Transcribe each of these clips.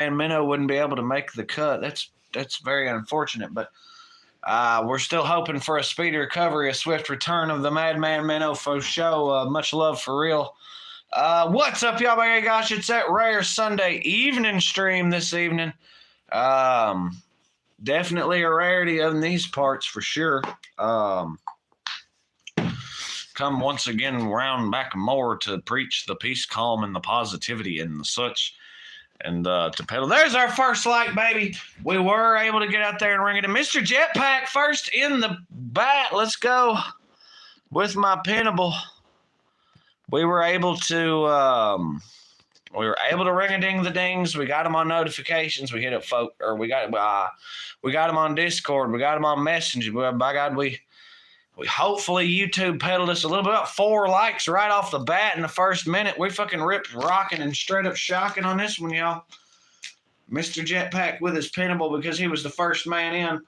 and Minnow wouldn't be able to make the cut. That's very unfortunate, but we're still hoping for a speedy recovery, a swift return of the Madman Minnow for show. Much love for real. What's up, y'all? My gosh, it's that rare Sunday evening stream this evening. Definitely a rarity in these parts for sure. Come once again round back more to preach the peace, calm, and the positivity and the such. And to pedal. There's our first like, baby. We were able to get out there and ring it in. Mr. Jetpack first in the bat. Let's go with my pinnable. We were able to ring a ding the dings. We got them on notifications. We hit up folk, or we got them on Discord. We got them on Messenger. By God, we hopefully YouTube pedaled us a little bit up. 4 likes right off the bat in the first minute. We fucking ripped rocking and straight up shocking on this one, y'all. Mr. Jetpack with his pinnable because he was the first man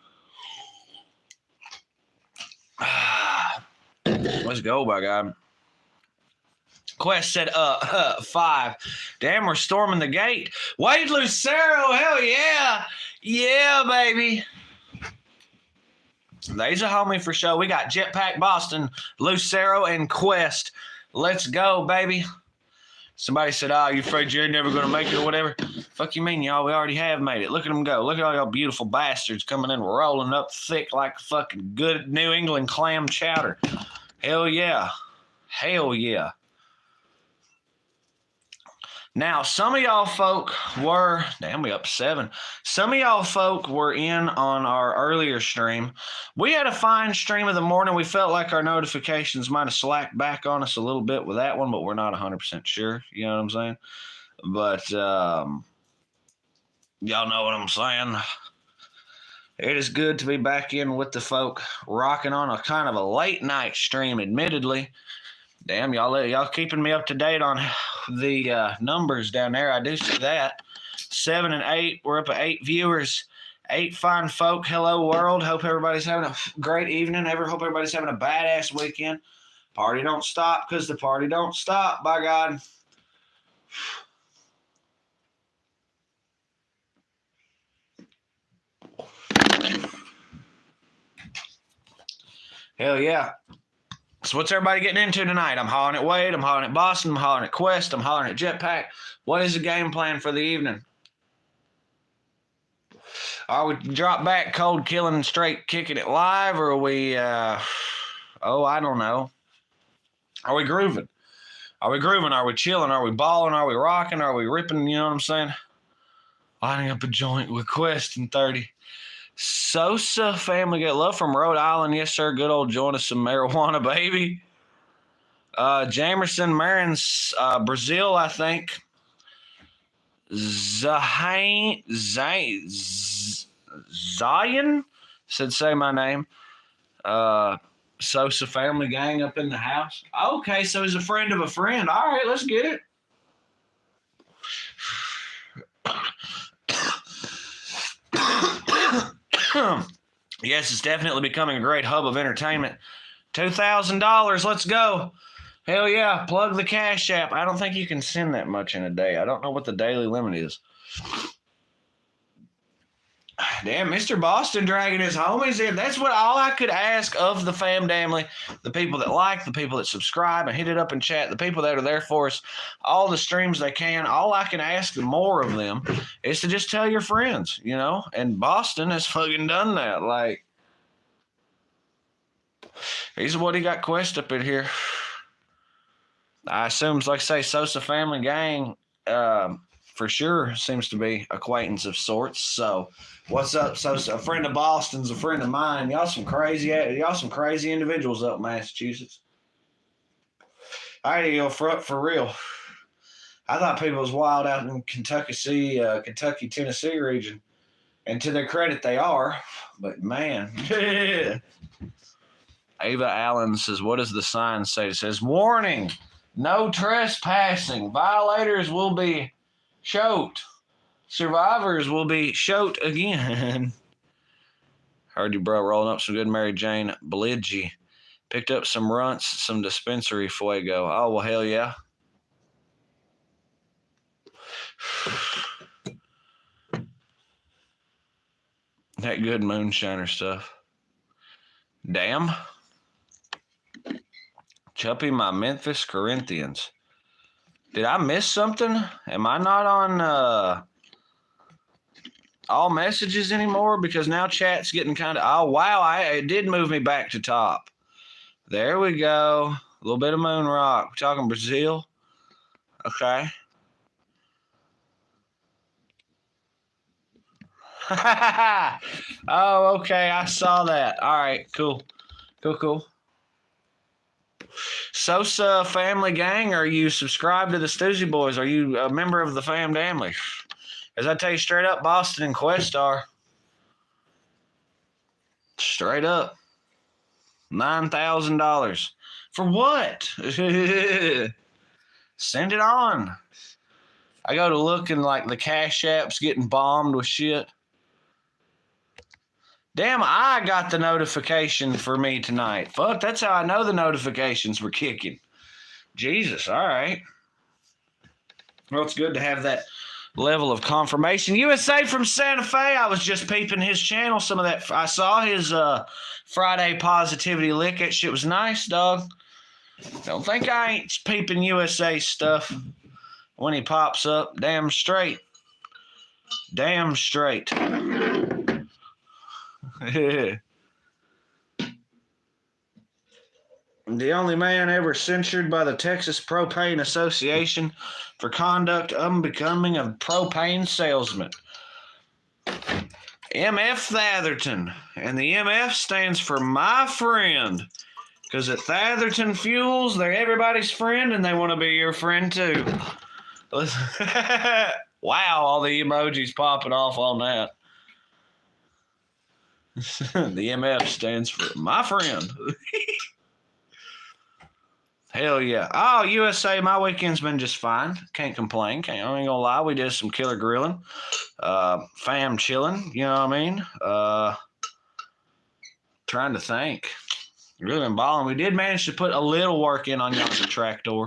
in. Let's go, by God. Quest said, 5. Damn, we're storming the gate. Wade Lucero, hell yeah. Yeah, baby. There's a homie for show. We got Jetpack Boston, Lucero, and Quest. Let's go, baby. Somebody said, you afraid you're never going to make it or whatever? Fuck you mean, y'all? We already have made it. Look at them go. Look at all y'all beautiful bastards coming in, rolling up thick like fucking good New England clam chowder. Hell yeah. Hell yeah. Now, some of y'all folk were, damn, we up 7. Some of y'all folk were in on our earlier stream. We had a fine stream of the morning. We felt like our notifications might have slacked back on us a little bit with that one, but we're not 100% sure. You know what I'm saying? But y'all know what I'm saying. It is good to be back in with the folk, rocking on a kind of a late night stream, admittedly. Damn, y'all keeping me up to date on the numbers down there. I do see that. 7 and 8. We're up at 8 viewers. 8 fine folk. Hello, world. Hope everybody's having a great evening. Hope everybody's having a badass weekend. Party don't stop because the party don't stop, by God. Hell yeah. So what's everybody getting into tonight? I'm hollering at Wade. I'm hollering at Boston. I'm hollering at Quest. I'm hollering at Jetpack. What is the game plan for the evening? Are we drop back cold killing and straight kicking it live? Or are we, I don't know. Are we grooving? Are we grooving? Are we chilling? Are we balling? Are we rocking? Are we ripping? You know what I'm saying? Lining up a joint with Quest in 30. Sosa family get love from Rhode Island. Yes, sir. Good old join us some marijuana, baby. Jamerson, Marin's Brazil, I think. Zion said, say my name. Sosa family gang up in the house. Okay, so he's a friend of a friend. All right, let's get it. Yes, it's definitely becoming a great hub of entertainment. $2,000. Let's go. Hell yeah. Plug the Cash App. I don't think you can send that much in a day. I don't know what the daily limit is. Damn, Mr. Boston dragging his homies in. That's what all I could ask of the family, the people that like, the people that subscribe and hit it up in chat, the people that are there for us, all the streams they can. All I can ask more of them is to just tell your friends, you know? And Boston has fucking done that. Like, he's what he got Quest up in here. I assume, like I say, Sosa family gang, for sure seems to be acquaintance of sorts. So what's up, Sosa? A friend of Boston's a friend of mine. Y'all some crazy individuals up in Massachusetts. I go for real. I thought people was wild out in Kentucky, Tennessee region. And to their credit, they are. But man. Ava Allen says, what does the sign say? It says, warning, no trespassing. Violators will be shot. Survivors will be shot again. Heard you, bro, rolling up some good Mary Jane Beligi. Picked up some runts, some dispensary fuego. Oh, well, hell yeah. That good moonshiner stuff. Damn. Chuppy, my Memphis Corinthians. Did I miss something? Am I not on all messages anymore? Because now chat's getting kind of... Oh, wow. It did move me back to top. There we go. A little bit of moon rock. We're talking Brazil. Okay. Oh, okay. I saw that. All right. Cool. Cool. Sosa Family Gang, are you subscribed to the Stoosey Boys? Are you a member of the family? As I tell you straight up, Boston and Questar. Straight up. $9,000. For what? Send it on. I go to look and like the Cash App's getting bombed with shit. Damn, I got the notification for me tonight. Fuck, that's how I know the notifications were kicking. Jesus, all right. Well, it's good to have that level of confirmation. USA from Santa Fe, I was just peeping his channel. Some of that, I saw his Friday Positivity Lick. That shit was nice, dog. Don't think I ain't peeping USA stuff when he pops up. Damn straight. Damn straight. The only man ever censured by the Texas Propane Association for conduct unbecoming of propane salesman. MF Thatherton. And the MF stands for my friend. Because at Thatherton Fuels, they're everybody's friend and they want to be your friend too. Wow, all the emojis popping off on that. The MF stands for my friend. Hell yeah. Oh, USA, my weekend's been just fine. Can't complain. I ain't gonna lie. We did some killer grilling. Fam chilling, you know what I mean? Trying to think. Really been balling. We did manage to put a little work in on yonder tractor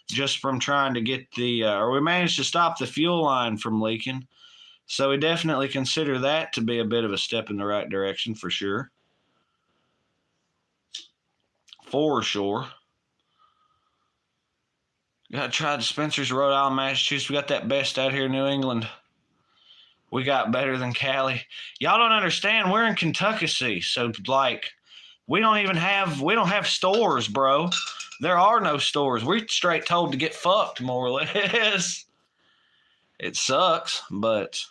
just from trying to get or we managed to stop the fuel line from leaking. So we definitely consider that to be a bit of a step in the right direction for sure. For sure. Got to try dispensers, Rhode Island, Massachusetts. We got that best out here in New England. We got better than Cali. Y'all don't understand. We're in Kentucky, so like we don't have stores, bro. There are no stores. We're straight told to get fucked, more or less. It sucks, but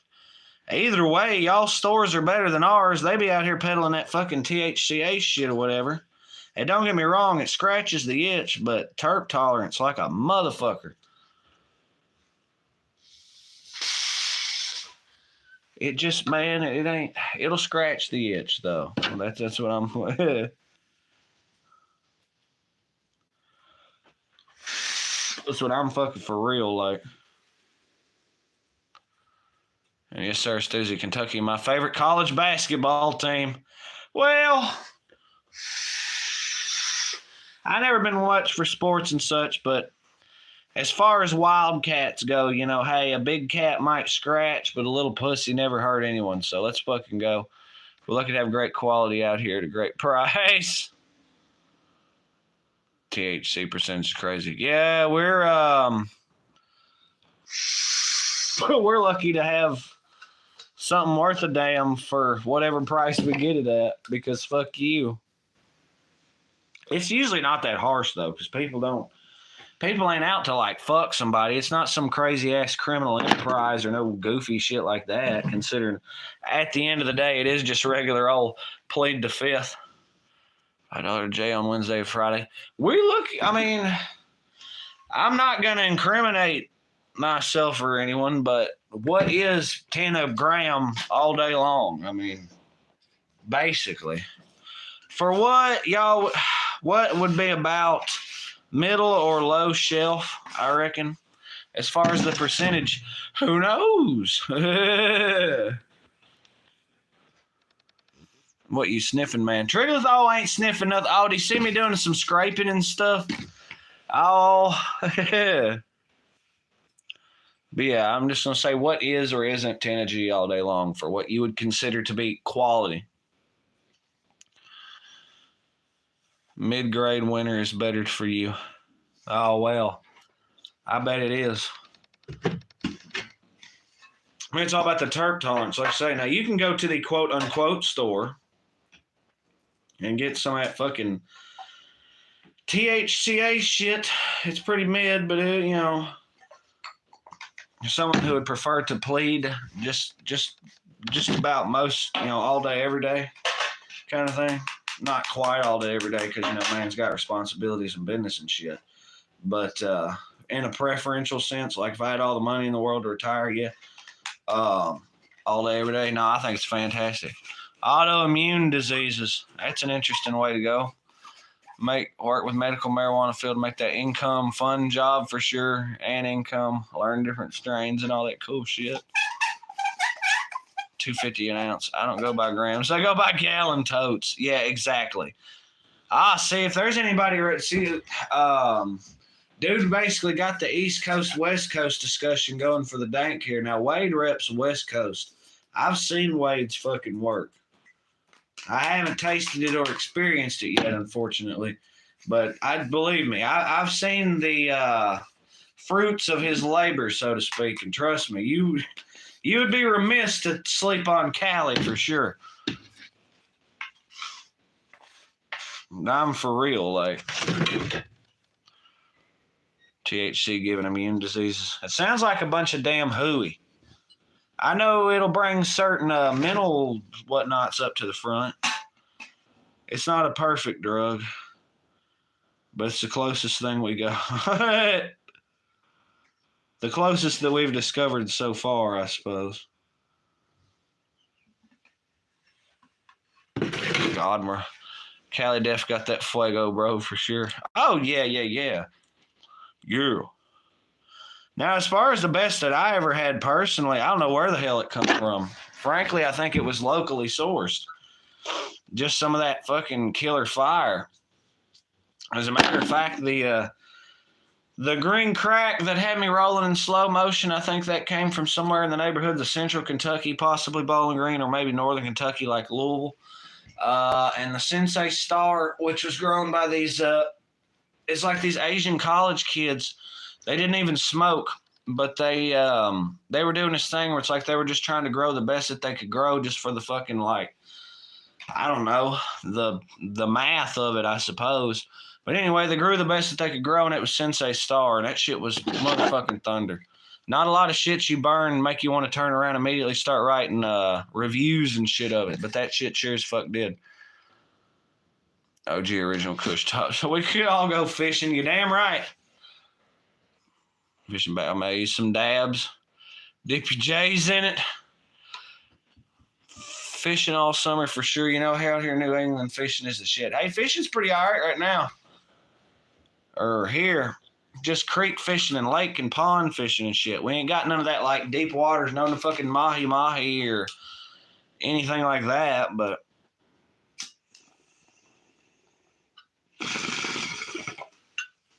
either way, y'all stores are better than ours. They be out here peddling that fucking THCA shit or whatever. And don't get me wrong, it scratches the itch, but terp tolerance like a motherfucker. It just, man, it'll scratch the itch though. That's what I'm that's what I'm fucking for real like. And yes, sir, Stoosey, Kentucky, my favorite college basketball team. Well, I never been much for sports and such, but as far as Wildcats go, you know, hey, a big cat might scratch, but a little pussy never hurt anyone. So let's fucking go. We're lucky to have great quality out here at a great price. THC percentage is crazy. Yeah, we're lucky to have something worth a damn for whatever price we get it at, because fuck you. It's usually not that harsh though, because people ain't out to like fuck somebody. It's not some crazy ass criminal enterprise or no goofy shit like that, considering at the end of the day it is just regular old plead the fifth. $5 on Wednesday, Friday. I'm not gonna incriminate myself or anyone, but what is 10 a gram all day long? I mean, basically. For what, y'all, what would be about middle or low shelf, I reckon? As far as the percentage, who knows? What you sniffing, man? Triggers, I ain't sniffing nothing. Oh, do you see me doing some scraping and stuff? Oh, But yeah, I'm just going to say what is or isn't 10 a G all day long for what you would consider to be quality. Mid-grade winter is better for you. Oh, well, I bet it is. I mean, it's all about the terp tolerance. Like I say, now you can go to the quote-unquote store and get some of that fucking THCA shit. It's pretty mid, but it, you know, someone who would prefer to plead just about most, you know, all day, every day kind of thing. Not quite all day, every day, because, you know, man's got responsibilities and business and shit. But in a preferential sense, like if I had all the money in the world to retire, yeah, all day, every day. No, I think it's fantastic. Autoimmune diseases. That's an interesting way to go. Work with medical marijuana field, make that income fun job for sure, and income, learn different strains and all that cool shit. $2.50 an ounce. I don't go by grams. I go by gallon totes. Yeah, exactly. See if there's anybody. Dude basically got the East Coast, West Coast discussion going for the dank here. Now, Wade reps West Coast. I've seen Wade's fucking work. I haven't tasted it or experienced it yet, unfortunately. But believe me, I've seen the fruits of his labor, so to speak. And trust me, you would be remiss to sleep on Cali for sure. I'm for real, like. THC giving immune diseases. It sounds like a bunch of damn hooey. I know it'll bring certain mental whatnots up to the front. It's not a perfect drug, but it's the closest thing we got. The closest that we've discovered so far, I suppose. God, Cali Def got that fuego, bro, for sure. Oh, yeah. Yeah. Now, as far as the best that I ever had personally, I don't know where the hell it comes from. Frankly, I think it was locally sourced. Just some of that fucking killer fire. As a matter of fact, the green crack that had me rolling in slow motion, I think that came from somewhere in the neighborhood of Central Kentucky, possibly Bowling Green, or maybe Northern Kentucky, like Louisville. And the Sensei Star, which was grown by these, it's like these Asian college kids. They didn't even smoke, but they were doing this thing where it's like they were just trying to grow the best that they could grow just for the fucking, like, I don't know, the math of it, I suppose. But anyway, they grew the best that they could grow, and it was Sensei Star, and that shit was motherfucking thunder. Not a lot of shit you burn make you want to turn around and immediately start writing reviews and shit of it, but that shit sure as fuck did. OG Original Kush Top. So we could all go fishing. You're damn right. Fishing back. I may use some dabs. Dip your J's in it. Fishing all summer for sure. You know, out here in New England, fishing is the shit. Hey, fishing's pretty all right now. Or here, just creek fishing and lake and pond fishing and shit. We ain't got none of that, like, deep waters, no fucking mahi or anything like that, but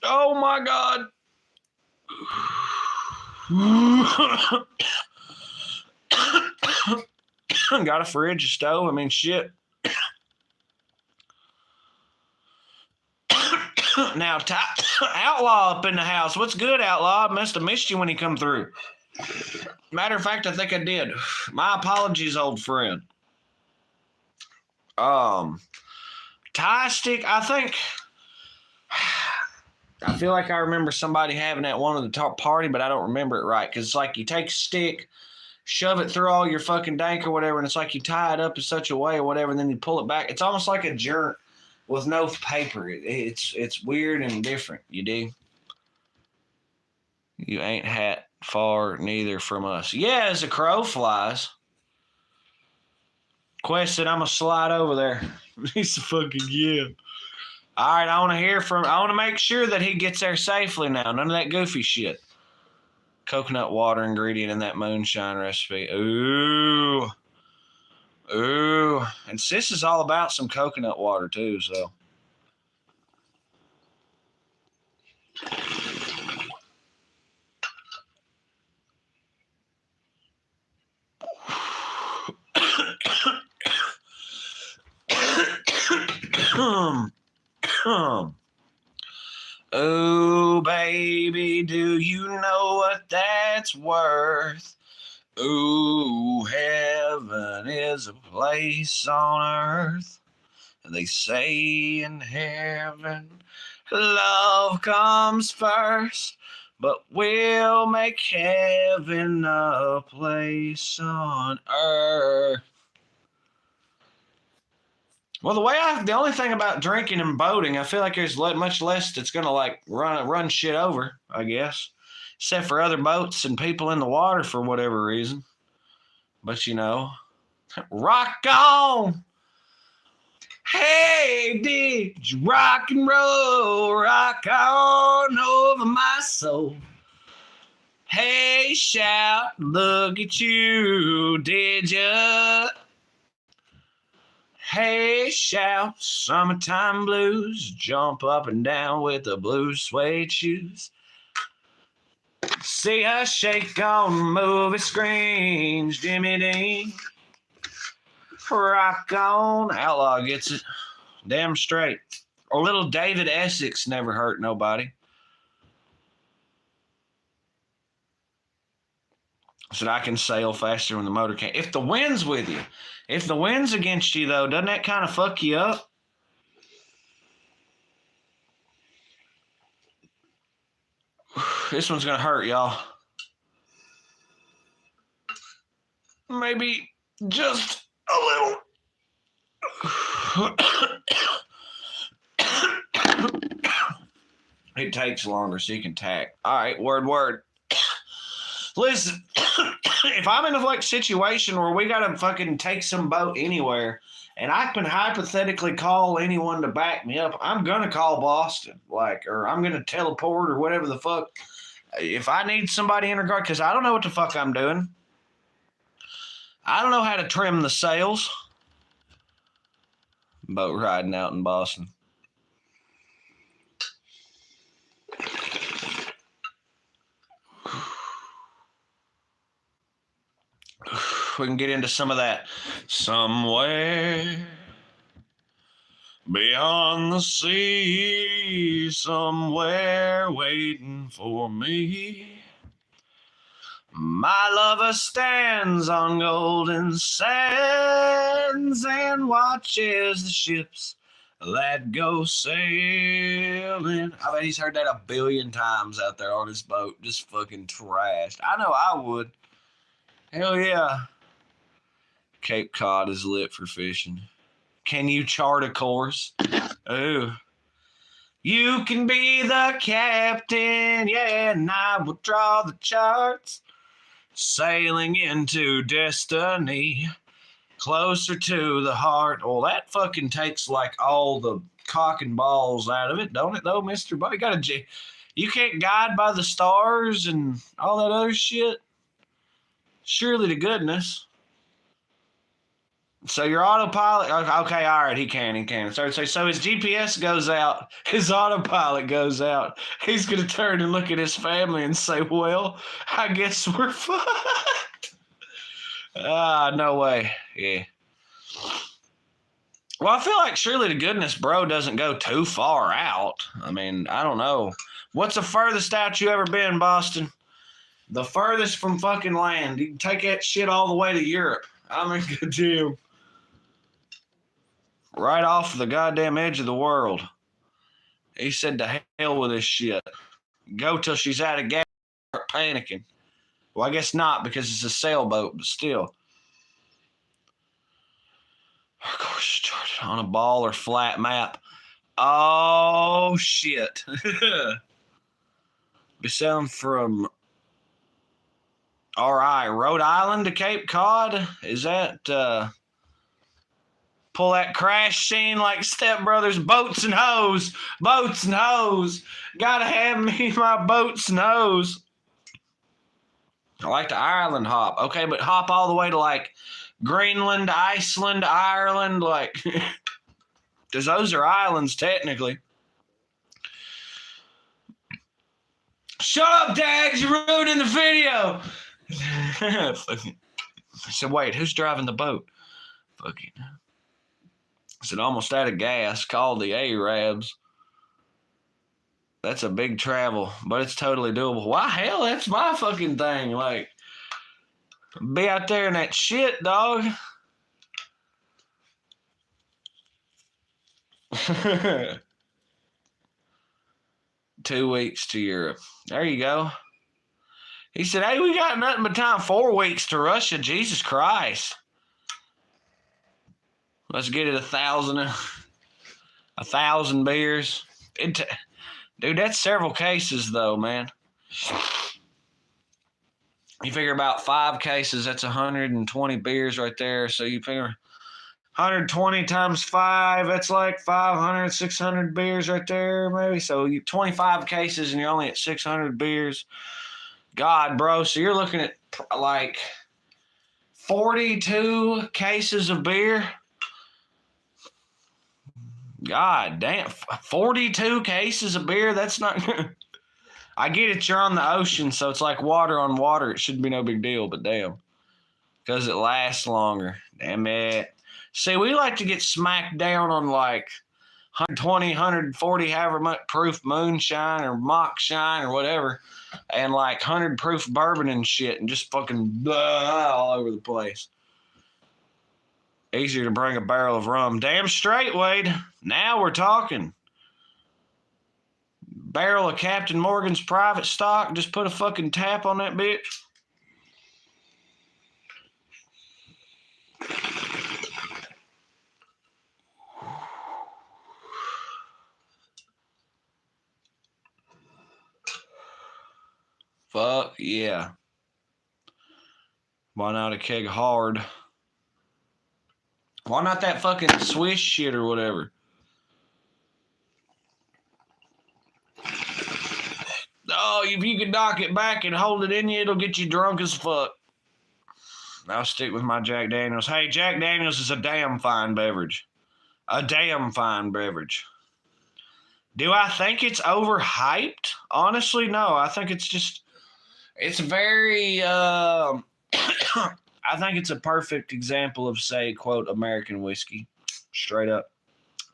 oh my God. Got a fridge, a stove. I mean, shit. Now, Outlaw up in the house. What's good, Outlaw? I must have missed you when he come through. Matter of fact, I think I did. My apologies, old friend. Tie stick, I feel like I remember somebody having that one at the top party, but I don't remember it right. Because it's like you take a stick, shove it through all your fucking dank or whatever, and it's like you tie it up in such a way or whatever, and then you pull it back. It's almost like a jerk with no paper. It's weird and different, you dig? You ain't hat far neither from us. Yeah, as a crow flies. Quest said, I'm going to slide over there. He's a fucking yeah. All right, I want to make sure that he gets there safely now. None of that goofy shit. Coconut water ingredient in that moonshine recipe. Ooh. And Sis is all about some coconut water too, so. Oh, baby, do you know what that's worth? Ooh, heaven is a place on earth. They say in heaven, love comes first, but we'll make heaven a place on earth. Well, the only thing about drinking and boating, I feel like there's much less that's gonna like run shit over, I guess, except for other boats and people in the water for whatever reason. But rock on. Hey, did you rock and rock on over my soul? Hey, shout, look at you, did ya? Hey, shout, summertime blues, jump up and down with the blue suede shoes. See her shake on movie screens, Jimmy Dean. Rock on, outlaw gets it. Damn straight. Or little David Essex never hurt nobody. So that I can sail faster when the motor can't. If the wind's with you, if the wind's against you, though, doesn't that kind of fuck you up? This one's going to hurt, y'all. Maybe just a little. It takes longer so you can tack. All right, word. Listen, if I'm in a like situation where we gotta fucking take some boat anywhere, and I can hypothetically call anyone to back me up, I'm gonna call Boston, or I'm gonna teleport or whatever the fuck. If I need somebody in regard, because I don't know what the fuck I'm doing. I don't know how to trim the sails. Boat riding out in Boston. We can get into some of that. Somewhere beyond the sea, somewhere waiting for me, my lover stands on golden sands and watches the ships that go sailing. I bet he's heard that 1 billion times out there on his boat, just fucking trashed. I know I would. Hell yeah. Cape Cod is lit for fishing. Can you chart a course? Oh. You can be the captain, yeah, and I will draw the charts. Sailing into destiny, closer to the heart. Well, that fucking takes like all the cock and balls out of it, don't it though, Mr. Boy? You can't guide by the stars and all that other shit. Surely to goodness. So your autopilot, okay, all right, he can. So his GPS goes out, his autopilot goes out. He's going to turn and look at his family and say, well, I guess we're fucked. No way. Yeah. Well, I feel like surely to goodness, bro, doesn't go too far out. I mean, I don't know. What's the furthest out you ever been, Boston? The furthest from fucking land. You can take that shit all the way to Europe. I'm in good deal. Right off the goddamn edge of the world. He said to hell with this shit. Go till she's out of gas, start panicking. Well, I guess not because it's a sailboat, but still. Of course, started on a ball or flat map. Oh, shit. Be sailing from Rhode Island to Cape Cod? Is that... Pull that crash scene like Step Brothers, boats and hoes. Gotta have me my boats and hoes. I like the Ireland hop. Okay, but hop all the way to like Greenland, Iceland, Ireland, because those are islands technically. Shut up, Dags, you're ruining the video. So wait, who's driving the boat? Fucking... I said, almost out of gas. Called the Arabs. That's a big travel, but it's totally doable. Why, hell, that's my fucking thing. Like, be out there in that shit, dog. 2 weeks to Europe. There you go. He said, hey, we got nothing but time. 4 weeks to Russia. Jesus Christ. Let's get it 1,000 beers. Dude, that's several cases, though, man. You figure about 5 cases, that's 120 beers right there. So you figure 120 times 5, that's like 500, 600 beers right there, maybe. So you 25 cases and you're only at 600 beers. God, bro. So you're looking at like 42 cases of beer. God damn, 42 cases of beer? That's not good. I get it, you're on the ocean, so it's like water on water. It shouldn't be no big deal, but damn. Because it lasts longer. Damn it. See, we like to get smacked down on like 120, 140, however much proof moonshine or mock shine or whatever, and like 100 proof bourbon and shit, and just fucking blah all over the place. Easier to bring a barrel of rum. Damn straight, Wade. Now we're talking. Barrel of Captain Morgan's private stock. Just put a fucking tap on that bitch. Fuck yeah. Why not a keg hard? Why not that fucking Swiss shit or whatever? Oh, if you can knock it back and hold it in you, it'll get you drunk as fuck. I'll stick with my Jack Daniels. Hey, Jack Daniels is a damn fine beverage. A damn fine beverage. Do I think it's overhyped? Honestly, no. I think it's very, I think it's a perfect example of, say, quote, American whiskey. Straight up.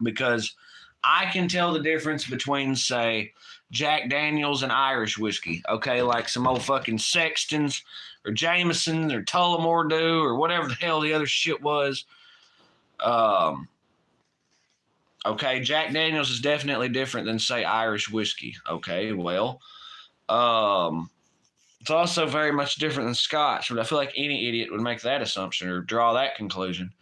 Because I can tell the difference between, say, Jack Daniels and Irish whiskey. Okay, like some old fucking Sextons or Jameson or Tullamore Dew or whatever the hell the other shit was. Okay, Jack Daniels is definitely different than, say, Irish whiskey. Okay, well, it's also very much different than Scotch, but I feel like any idiot would make that assumption or draw that conclusion.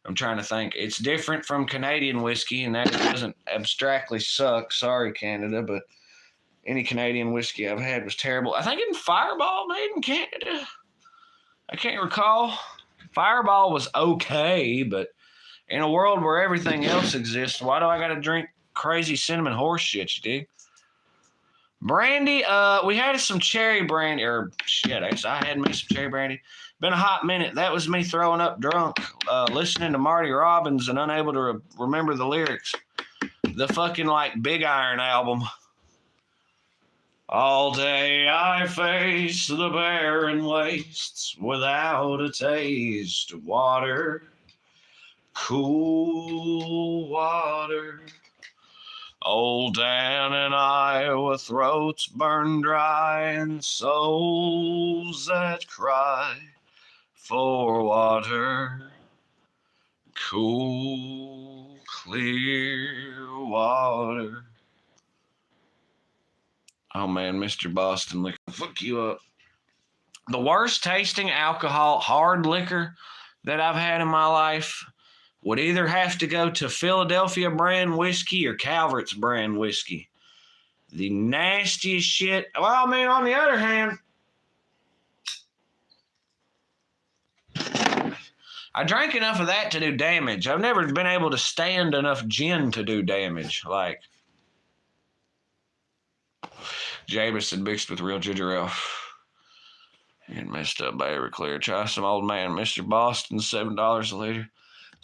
I'm trying to think. It's different from Canadian whiskey, and that doesn't abstractly suck. Sorry, Canada, but any Canadian whiskey I've had was terrible. I think in Fireball made in Canada. I can't recall. Fireball was okay, but in a world where everything else exists, why do I got to drink crazy cinnamon horse shit, you dig? Brandy, we had some cherry brandy, or shit, I had me some cherry brandy. Been a hot minute. That was me throwing up drunk, listening to Marty Robbins and unable to remember the lyrics. The fucking, like, Big Iron album. All day I face the barren wastes without a taste of water. Cool water. Old Dan and Iowa throats burn dry and souls that cry for water. Cool, clear water. Oh man, Mr. Boston liquor, fuck you up. The worst tasting alcohol, hard liquor that I've had in my life would either have to go to Philadelphia brand whiskey or Calvert's brand whiskey. The nastiest shit. Well, I mean, on the other hand, I drank enough of that to do damage. I've never been able to stand enough gin to do damage. Like Jameson mixed with real ginger ale. Getting messed up by Everclear. Try some old man, Mr. Boston, $7 a liter.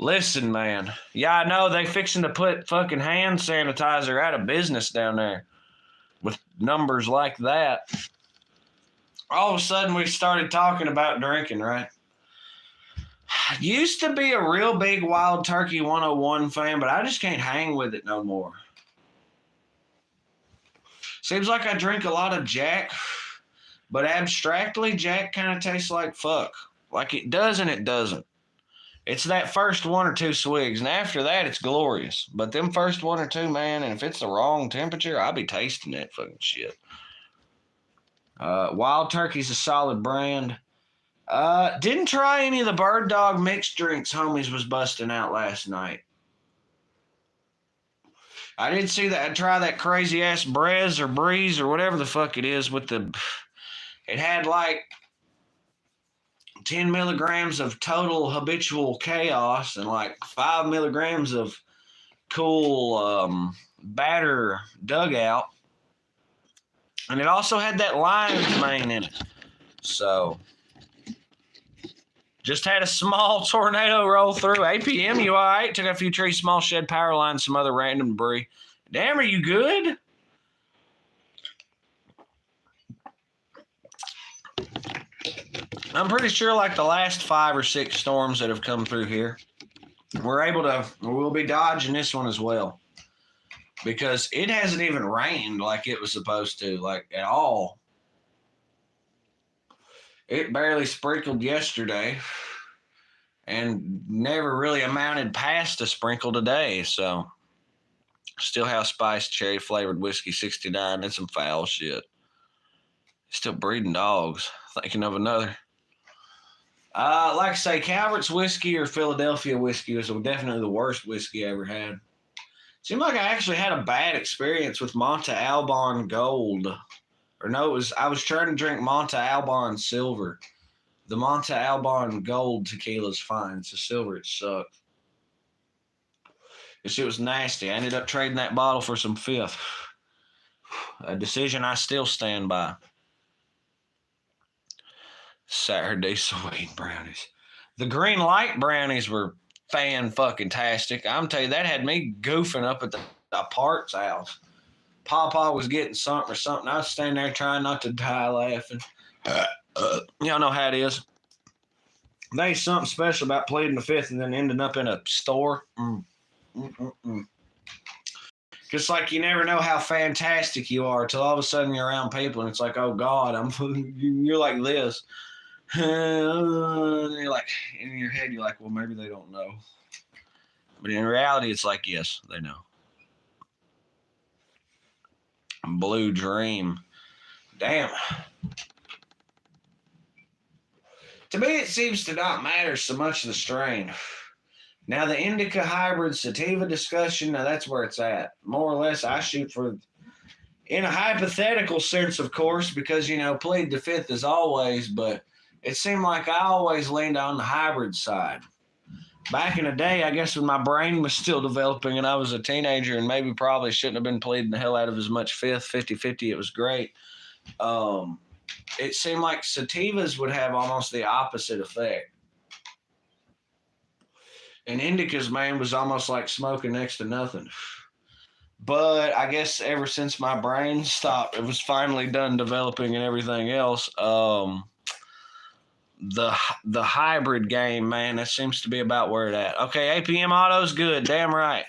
Listen, man. Yeah, I know they fixing to put fucking hand sanitizer out of business down there with numbers like that. All of a sudden, we started talking about drinking, right? Used to be a real big Wild Turkey 101 fan, but I just can't hang with it no more. Seems like I drink a lot of Jack, but abstractly, Jack kind of tastes like fuck. Like it does and it doesn't. It's that first one or two swigs, and after that, it's glorious. But them first one or two, man, and if it's the wrong temperature, I'll be tasting that fucking shit. Wild Turkey's a solid brand. Didn't try any of the Bird Dog mixed drinks homies was busting out last night. I did see that. I try that crazy ass Brez or Breeze or whatever the fuck it is with the. It had like 10 milligrams of total habitual chaos and like 5 milligrams of cool batter dugout. And it also had that lion's mane in it. So just had a small tornado roll through. APM, you all right? Took a few trees, small shed, power lines, some other random debris. Damn, are you good? I'm pretty sure like the last 5 or 6 storms that have come through here, we'll be dodging this one as well. Because it hasn't even rained like it was supposed to, like at all. It barely sprinkled yesterday and never really amounted past a sprinkle today. So still have spiced cherry flavored whiskey 69 and some foul shit. Still breeding dogs. Thinking of another. Like I say, Calvert's whiskey or Philadelphia whiskey was definitely the worst whiskey I ever had. Seemed like I actually had a bad experience with Monte Alban Gold. Or no, I was trying to drink Monte Alban Silver. The Monte Alban Gold tequila is fine. It's a silver. It sucked. This shit was nasty. I ended up trading that bottle for some Fifth. A decision I still stand by. Saturday sweet brownies. The green light brownies were fan-fucking-tastic. I'm telling you, that had me goofing up at the Park's house. Papa was getting something or something. I was standing there trying not to die laughing. Y'all know how it is. There's something special about pleading the Fifth and then ending up in a store. Just like you never know how fantastic you are till all of a sudden you're around people and it's like, oh God, you're like this. And you're like, in your head, you're like, well, maybe they don't know. But in reality, it's like, yes, they know. Blue Dream. Damn. To me, it seems to not matter so much the strain. Now, the indica hybrid sativa discussion, now that's where it's at. More or less, I shoot for, in a hypothetical sense, of course, because, plead the Fifth as always, but it seemed like I always leaned on the hybrid side. Back in the day, I guess when my brain was still developing and I was a teenager and maybe probably shouldn't have been pleading the hell out of as much Fifth, 50-50, it was great. It seemed like sativas would have almost the opposite effect. And indicas, man, was almost like smoking next to nothing. But I guess ever since my brain stopped, it was finally done developing and everything else. The hybrid game, man, that seems to be about where it at. Okay, APM Auto's good. Damn right.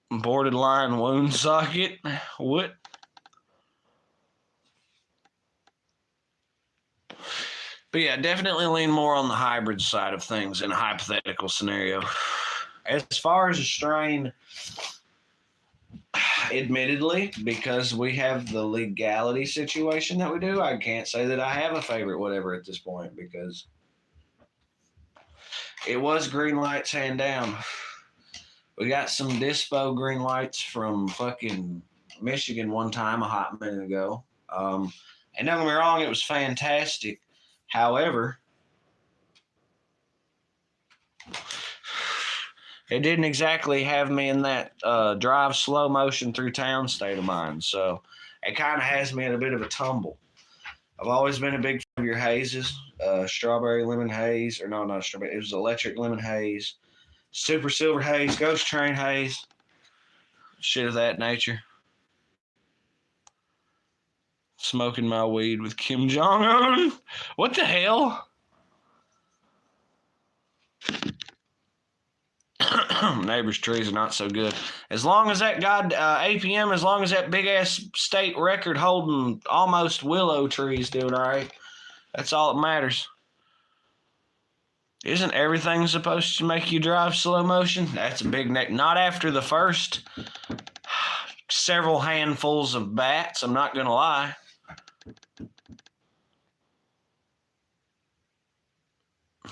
Borderline wound socket. What? But yeah, definitely lean more on the hybrid side of things in a hypothetical scenario. As far as a strain, admittedly, because we have the legality situation that we do, I can't say that I have a favorite whatever at this point because it was green lights hand down. We got some Dispo green lights from fucking Michigan one time a hot minute ago. And don't get me wrong, it was fantastic. However, it didn't exactly have me in that drive slow motion through town state of mind. So it kind of has me in a bit of a tumble. I've always been a big fan of your hazes, strawberry lemon haze, or no, not strawberry. It was electric lemon haze, super silver haze, ghost train haze, shit of that nature. Smoking my weed with Kim Jong-un. What the hell? Neighbors' trees are not so good. As long as that APM, as long as that big-ass state record holding almost willow trees doing all right, that's all that matters. Isn't everything supposed to make you drive slow motion? That's a big neck. Not after the first several handfuls of bats, I'm not going to lie.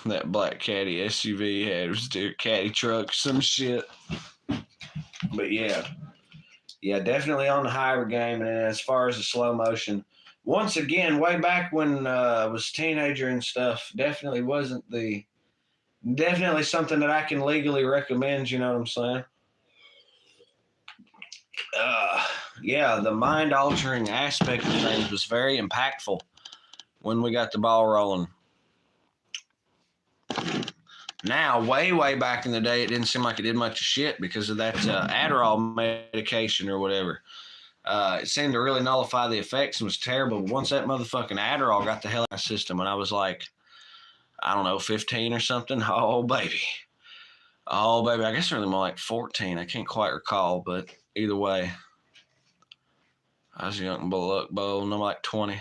That black caddy SUV had was a caddy truck, some shit. But yeah, definitely on the higher game. And as far as the slow motion, once again, way back when I was a teenager and stuff, definitely something that I can legally recommend. You know what I'm saying? Yeah, the mind-altering aspect of things was very impactful when we got the ball rolling. Now, way back in the day, it didn't seem like it did much of shit because of that Adderall medication or whatever. It seemed to really nullify the effects and was terrible. But once that motherfucking Adderall got the hell out of my system, when I was like, I don't know, 15 or something, oh baby, I guess really more like 14. I can't quite recall, but either way, I was young bull, and I'm like 20.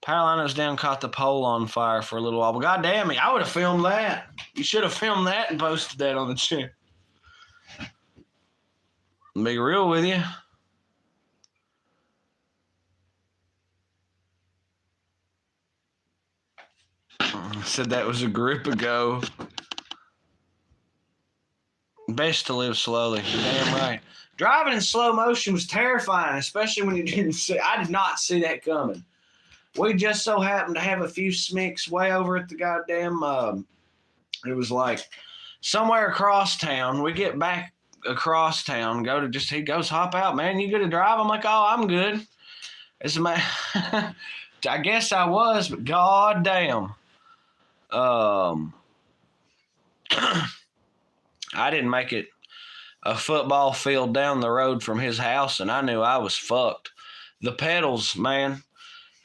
Power line was down, caught the pole on fire for a little while. But goddamn me, I would have filmed that. You should have filmed that and posted that on the channel. Be real with you. I said that was a group ago. Best to live slowly. Damn right. Driving in slow motion was terrifying, especially when you didn't see. I did not see that coming. We just so happened to have a few smicks way over at the goddamn, it was like somewhere across town. We get back across town, he goes, hop out, man. You good to drive? I'm like, oh, I'm good. I guess I was, but goddamn. I didn't make it a football field down the road from his house, and I knew I was fucked. The pedals, man.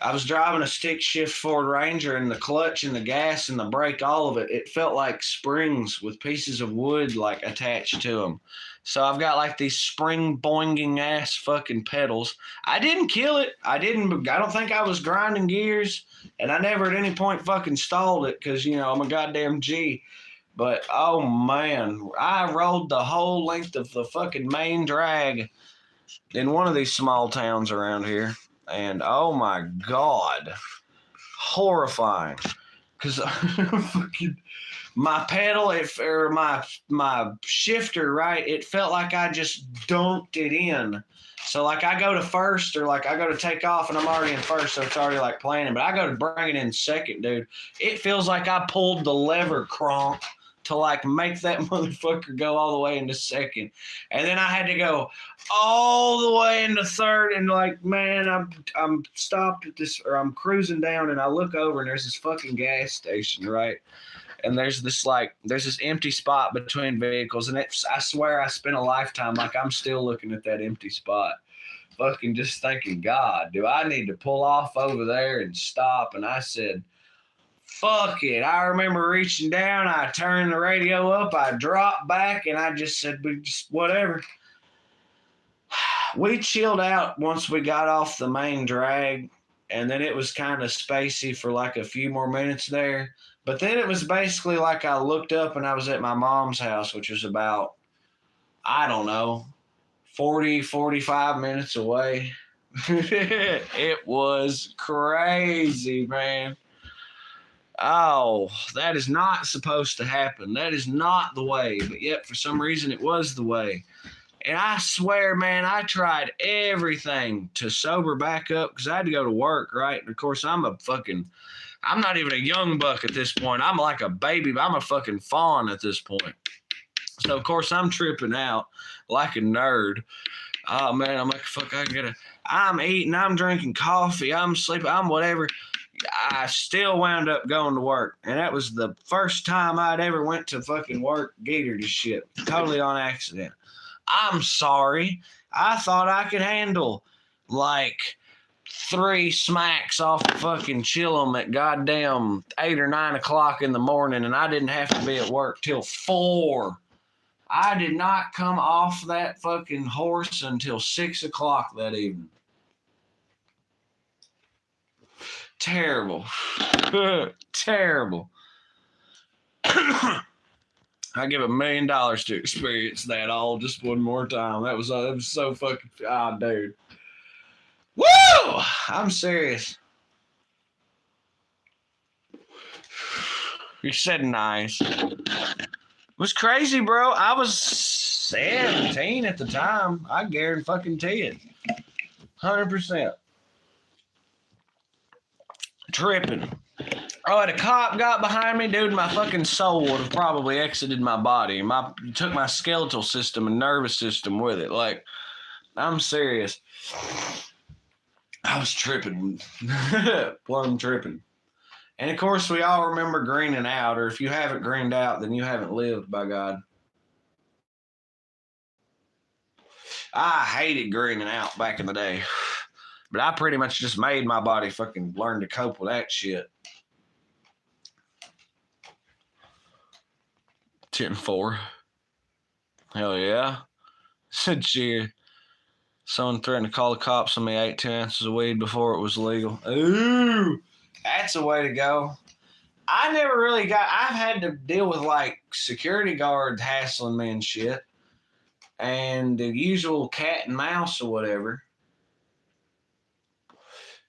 I was driving a stick shift Ford Ranger, and the clutch and the gas and the brake, all of it, it felt like springs with pieces of wood like attached to them. So I've got like these spring boinging ass fucking pedals. I didn't kill it. I don't think I was grinding gears, and I never at any point fucking stalled it because, you know, I'm a goddamn G. But, oh man, I rolled the whole length of the fucking main drag in one of these small towns around here. And oh my God, horrifying. Because my pedal, or my shifter, right, it felt like I just dunked it in. So like I go to first, or like I go to take off and I'm already in first, so it's already like planning. But I go to bring it in second, dude. It feels like I pulled the lever cronk to like make that motherfucker go all the way into second. And then I had to go all the way into third, and like, man, I'm stopped at this, or I'm cruising down, and I look over and there's this fucking gas station, right? And there's this empty spot between vehicles, and I swear I spent a lifetime, like I'm still looking at that empty spot, fucking just thinking, God, do I need to pull off over there and stop? And I said, fuck it. I remember reaching down, I turned the radio up, I dropped back, and I just said, whatever. We chilled out once we got off the main drag, and then it was kind of spacey for like a few more minutes there. But then it was basically like I looked up and I was at my mom's house, which was about, I don't know, 40, 45 minutes away. It was crazy, man. Oh, that is not supposed to happen. That is not the way. But yet, for some reason, it was the way. And I swear, man, I tried everything to sober back up because I had to go to work, right? And, of course, I'm not even a young buck at this point. I'm like a baby. I'm a fucking fawn at this point. So, of course, I'm tripping out like a nerd. Oh, man, I'm like, fuck, I'm eating, I'm drinking coffee, I'm sleeping, I'm whatever. I still wound up going to work. And that was the first time I'd ever went to fucking work gator to shit. Totally on accident. I'm sorry. I thought I could handle like 3 smacks off the fucking chillum at goddamn 8 or 9 o'clock in the morning, and I didn't have to be at work till 4. I did not come off that fucking horse until 6 o'clock that evening. Terrible. Terrible. I give $1 million to experience that all just one more time. That was so fucking, dude. Woo! I'm serious. You said nice. It was crazy, bro. I was 17 at the time. I guarantee it. 100%. Tripping. Oh, and a cop got behind me, dude. My fucking soul would have probably exited my body. Took my skeletal system and nervous system with it. Like, I'm serious. I was tripping. Plum tripping. And of course, we all remember greening out, or if you haven't greened out, then you haven't lived, by God. I hated greening out back in the day. But I pretty much just made my body fucking learn to cope with that shit. 10-4. Hell yeah. Said cheer. Someone threatened to call the cops on me. 8 2 ounces of weed before it was legal. Ooh, that's a way to go. I never really I've had to deal with like security guards hassling me and shit. And the usual cat and mouse or whatever.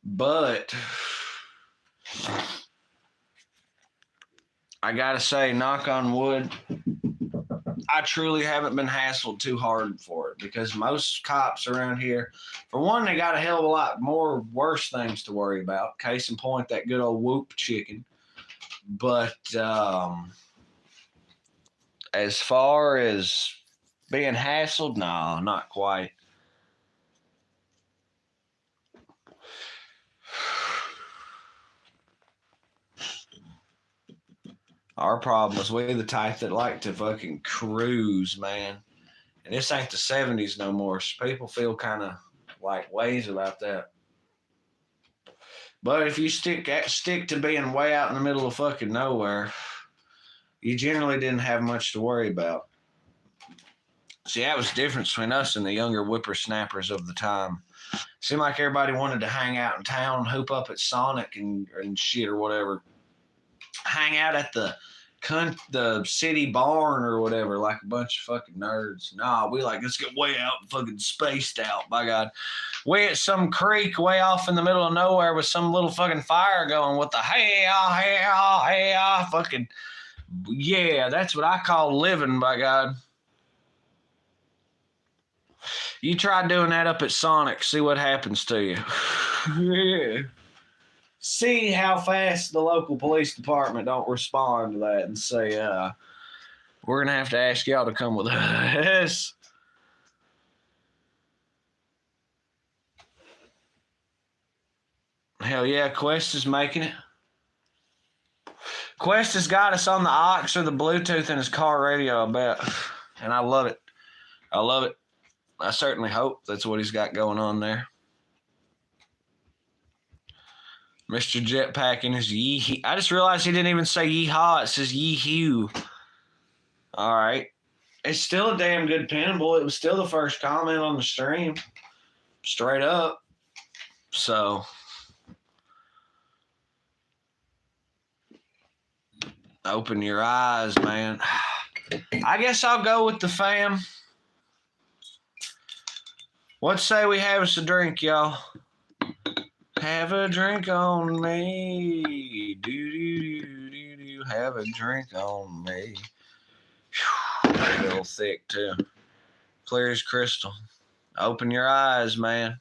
But I gotta say, knock on wood, I truly haven't been hassled too hard for it, because most cops around here, for one, they got a hell of a lot more worse things to worry about. Case in point, that good old whoop chicken. But as far as being hassled, no, not quite. Our problem is we the type that like to fucking cruise, man. And this ain't the 70s no more, so people feel kind of like ways about that. But if you stick to being way out in the middle of fucking nowhere, you generally didn't have much to worry about. See, that was the difference between us and the younger whippersnappers of the time. Seemed like everybody wanted to hang out in town, hoop up at Sonic and shit or whatever. Hang out at the city barn or whatever, like a bunch of fucking nerds. Nah, we like, let's get way out and fucking spaced out, by God. We at some creek way off in the middle of nowhere with some little fucking fire going with the hey, fucking, yeah, that's what I call living, by God. You try doing that up at Sonic, see what happens to you. Yeah. See how fast the local police department don't respond to that and say, we're going to have to ask y'all to come with us. Hell yeah, Quest is making it. Quest has got us on the aux or the Bluetooth in his car radio, I bet. And I love it. I love it. I certainly hope that's what he's got going on there. Mr. Jetpack in his yee. I just realized he didn't even say yeehaw. It says yee-hew. All right. It's still a damn good pinnable. It was still the first comment on the stream. Straight up. So. Open your eyes, man. I guess I'll go with the fam. What say we have us a drink, y'all? Have a drink on me. Do. Have a drink on me. Whew, a little thick, too. Clear as crystal. Open your eyes, man.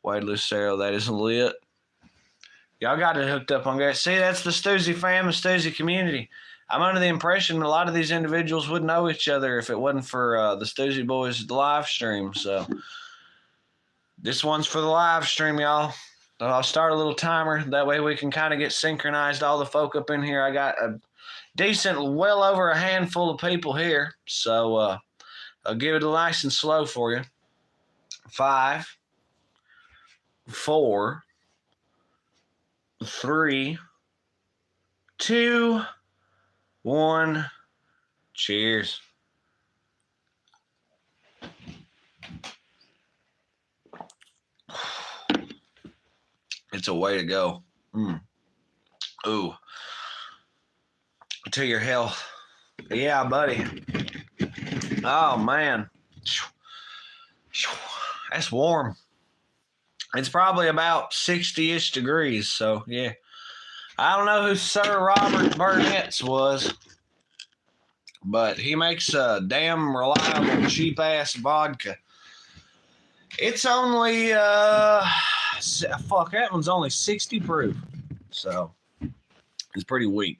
Wade Lucero, that is lit. Y'all got it hooked up on guys. See, that's the Stoosey fam and Stoosey community. I'm under the impression that a lot of these individuals would know each other if it wasn't for the Stoosey Boys live stream. So this one's for the live stream, y'all. So I'll start a little timer. That way we can kind of get synchronized, all the folk up in here. I got a decent, well over a handful of people here. So I'll give it a nice and slow for you. 5, 4, 3, 2, 1. Cheers. It's a way to go. Ooh. To your health. Yeah, buddy. Oh, man. That's warm. It's probably about 60-ish degrees, so yeah. I don't know who Sir Robert Burnett's was, but he makes a damn reliable, cheap-ass vodka. It's only, that one's only 60 proof, so it's pretty weak.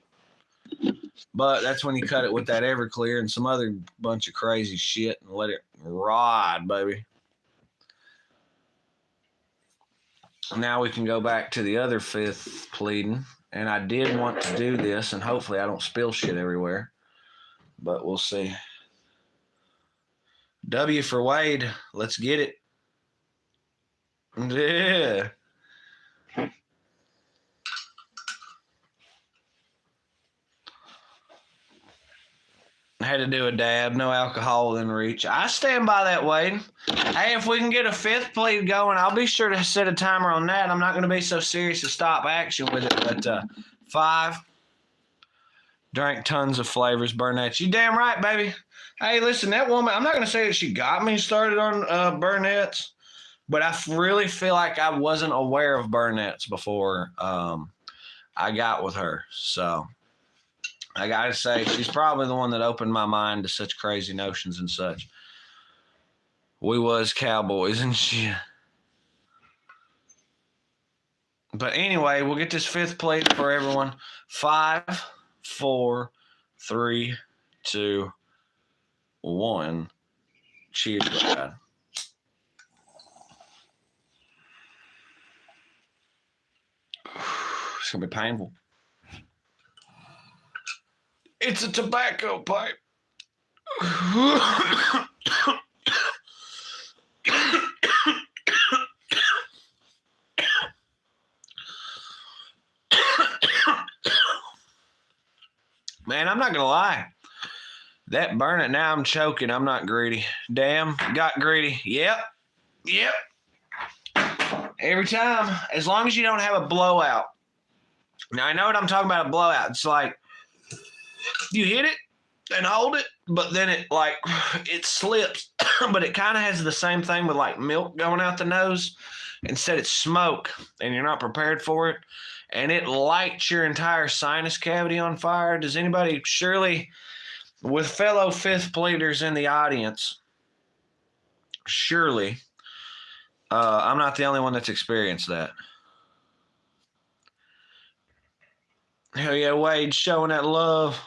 But that's when you cut it with that Everclear and some other bunch of crazy shit and let it ride, baby. Now we can go back to the other fifth pleading. And I did want to do this, and hopefully I don't spill shit everywhere. But we'll see. W for Wade. Let's get it. Yeah. I had to do a dab. No alcohol within reach. I stand by that, Wade. Hey, if we can get a fifth plead going, I'll be sure to set a timer on that. I'm not going to be so serious to stop action with it. But 5. Drank tons of flavors, Burnett's. You damn right, baby. Hey, listen, that woman, I'm not going to say that she got me started on Burnett's, but I really feel like I wasn't aware of Burnett's before I got with her. So I got to say, she's probably the one that opened my mind to such crazy notions and such. We was cowboys and shit. But anyway, we'll get this fifth plate for everyone. 5, 4, 3, 2, 1. Cheers, God. It's going to be painful. It's a tobacco pipe. Man, I'm not going to lie. That burn it, now I'm choking. I'm not greedy. Damn, got greedy. Yep. Every time, as long as you don't have a blowout. Now, I know what I'm talking about, a blowout. It's like you hit it and hold it, but then it slips. But it kind of has the same thing with like milk going out the nose. Instead, it's smoke, and you're not prepared for it. And it lights your entire sinus cavity on fire. Does anybody, surely, with fellow fifth pleaders in the audience, surely, I'm not the only one that's experienced that. Hell yeah, Wade, showing that love.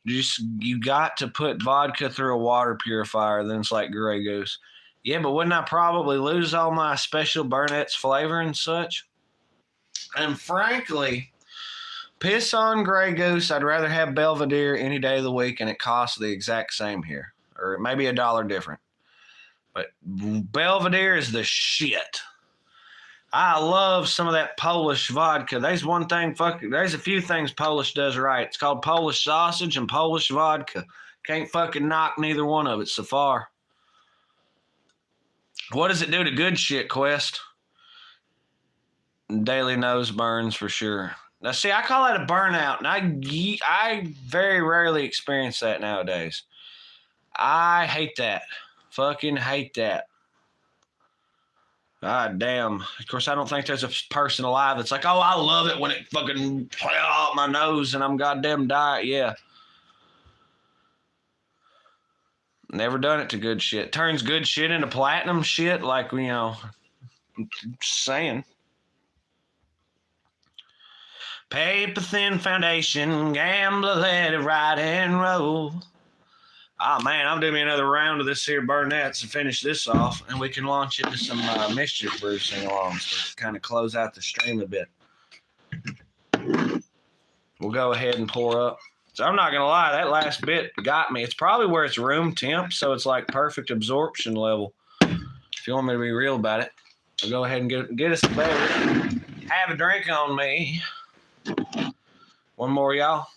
You got to put vodka through a water purifier, then it's like Grey Goose. Yeah, but wouldn't I probably lose all my special Burnett's flavor and such? And frankly, piss on Grey Goose, I'd rather have Belvedere any day of the week, and it costs the exact same here. Or maybe $1 different. But Belvedere is the shit. I love some of that Polish vodka. There's a few things Polish does right. It's called Polish sausage and Polish vodka. Can't fucking knock neither one of it so far. What does it do to good shit, Quest? Daily nose burns for sure. Now, see, I call that a burnout, and I very rarely experience that nowadays. I hate that. Fucking hate that. God damn. Of course, I don't think there's a person alive that's like, oh, I love it when it fucking fell out my nose and I'm goddamn die. Yeah. Never done it to good shit. Turns good shit into platinum shit, like, saying. Paper thin foundation, gambler, let it ride and roll. Oh, man, I'll do me another round of this here Burnett's and finish this off, and we can launch into some Mischief Brew sing-alongs to kind of close out the stream a bit. We'll go ahead and pour up. So I'm not going to lie, that last bit got me. It's probably where it's room temp, so it's like perfect absorption level, if you want me to be real about it. I'll go ahead and get us a beverage. Have a drink on me. One more, y'all.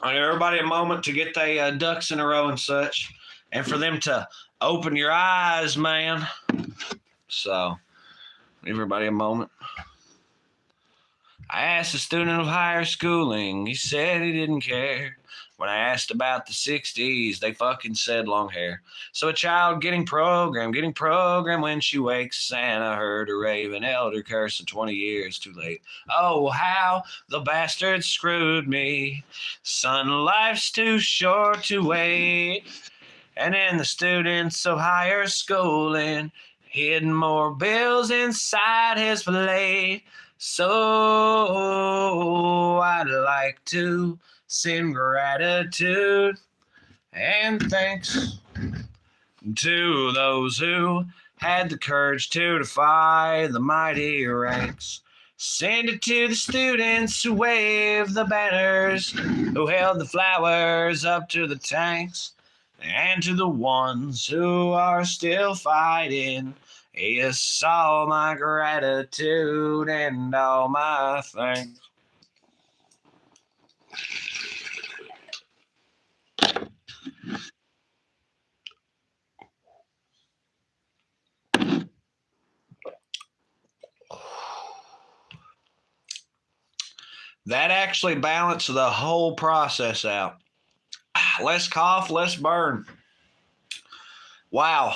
I give everybody a moment to get their ducks in a row and such, and for them to open your eyes, man. So, give everybody a moment. I asked a student of higher schooling. He said he didn't care. When I asked about the 60s, they fucking said long hair. So a child getting programmed when she wakes. Santa heard a raven elder curse, and 20 years too late. Oh, how the bastard screwed me. Son, life's too short to wait. And then the students of higher schooling hidden more bills inside his plate. So I'd like to send gratitude and thanks to those who had the courage to defy the mighty ranks. Send it to the students who waved the banners, who held the flowers up to the tanks, and to the ones who are still fighting. Yes, all my gratitude and all my thanks. That actually balanced the whole process out. Less cough, less burn. Wow.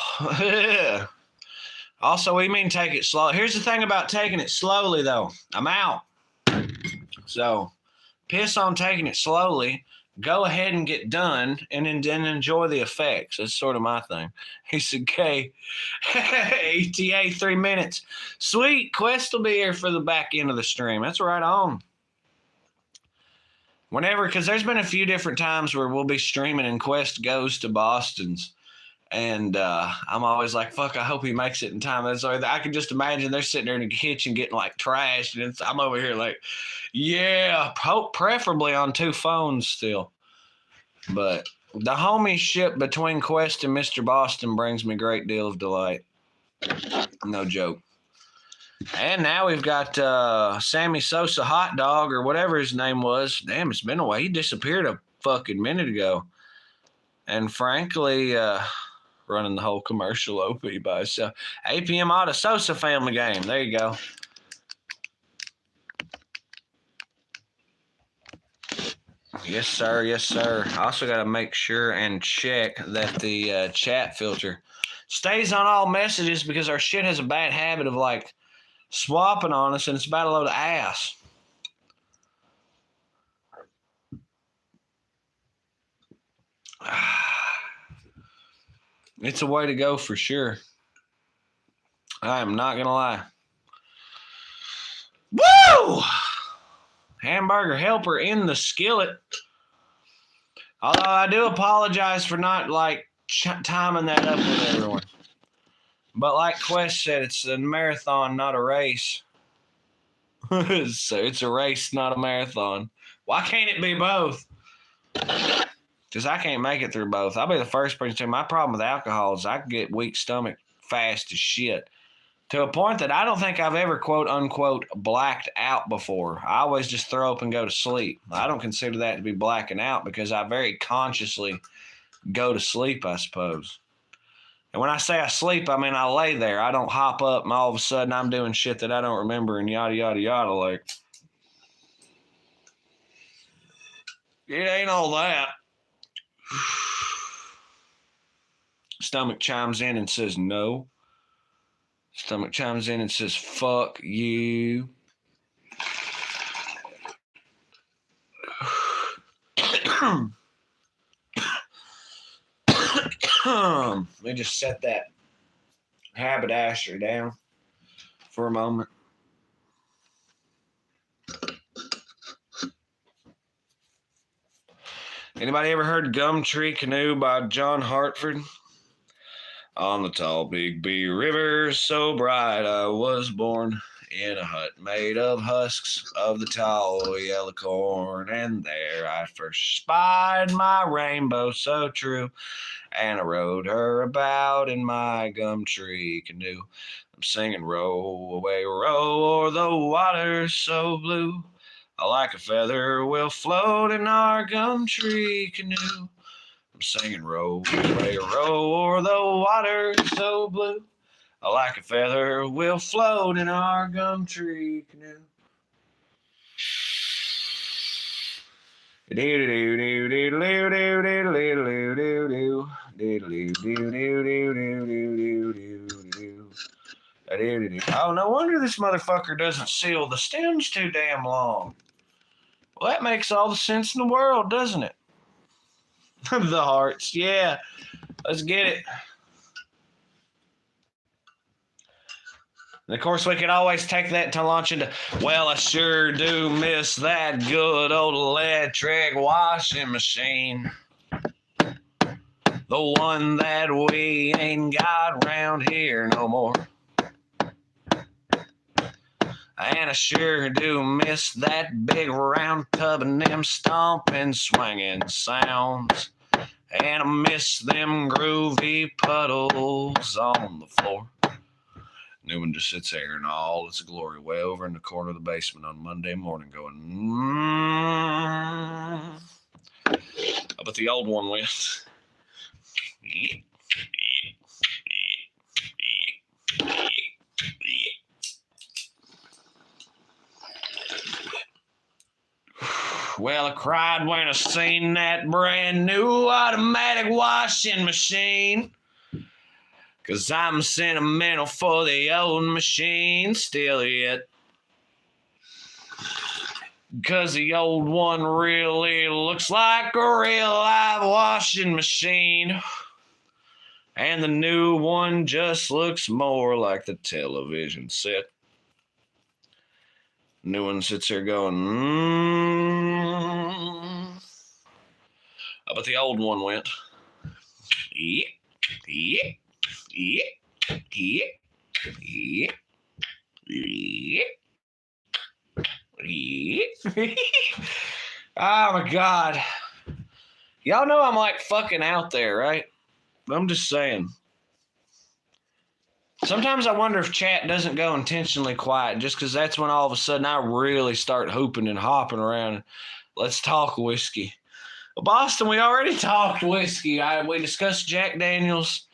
Also, we mean take it slow. Here's the thing about taking it slowly, though. I'm out. So, piss on taking it slowly. Go ahead and get done, and then enjoy the effects. That's sort of my thing. He said, "K, ETA 3 minutes. Sweet, Quest will be here for the back end of the stream. That's right on." Whenever, because there's been a few different times where we'll be streaming and Quest goes to Boston's. And I'm always like, fuck, I hope he makes it in time. And so I can just imagine they're sitting there in the kitchen getting like trashed. And I'm over here like, yeah, preferably on 2 phones still. But the homie-ship between Quest and Mr. Boston brings me a great deal of delight. No joke. And now we've got Sammy Sosa Hot Dog or whatever his name was. Damn, it's been a while. He disappeared a fucking minute ago. And frankly, running the whole commercial OP by himself. APM Auto Sosa Family Game. There you go. Yes, sir. Yes, sir. I also got to make sure and check that the chat filter stays on all messages because our shit has a bad habit of like swapping on us, and it's about a load of ass. It's a way to go for sure. I am not going to lie. Woo! Hamburger helper in the skillet. Although I do apologize for not like timing that up with everyone. But like Quest said, it's a marathon, not a race. So it's a race, not a marathon. Why can't it be both? Because I can't make it through both. I'll be the first person to. My problem with alcohol is I can get weak stomach fast as shit. To a point that I don't think I've ever, quote unquote, blacked out before. I always just throw up and go to sleep. I don't consider that to be blacking out because I very consciously go to sleep, I suppose. And when I say I sleep, I mean I lay there. I don't hop up and all of a sudden I'm doing shit that I don't remember and yada, yada, yada. Like, it ain't all that. Stomach chimes in and says no. Stomach chimes in and says, fuck you. Let me just set that haberdasher down for a moment. Anybody ever heard Gumtree Canoe by John Hartford? On the tall Big B River, so bright I was born in a hut made of husks of the tall yellow corn. And there I first spied my rainbow so true, and I rode her about in my gum tree canoe. I'm singing, row away, row, o'er the water's so blue. Like a feather will float in our gum tree canoe. I'm singing, row away, row, o'er the water's so blue. Like a feather will float in our gum tree canoe. Oh, no wonder this motherfucker doesn't seal. The stem's too damn long. Well, that makes all the sense in the world, doesn't it? The hearts, yeah. Let's get it. And of course, we could always take that to launch into, well, I sure do miss that good old electric washing machine. The one that we ain't got round here no more. And I sure do miss that big round tub and them stomping, swinging sounds. And I miss them groovy puddles on the floor. Newman just sits there in all its glory way over in the corner of the basement on Monday morning going, But the old one went, Well, I cried when I seen that brand new automatic washing machine. 'Cause I'm sentimental for the old machine still yet. 'Cause the old one really looks like a real live washing machine. And the new one just looks more like the television set. New one sits there going, But the old one went, yeah, yeah. Yeah, yeah, yeah, yeah, yeah. Oh my God. Y'all know I'm like fucking out there, right? I'm just saying. Sometimes I wonder if chat doesn't go intentionally quiet just because that's when all of a sudden I really start hooping and hopping around. Let's talk whiskey. Well, Boston, we already talked whiskey. We discussed Jack Daniels.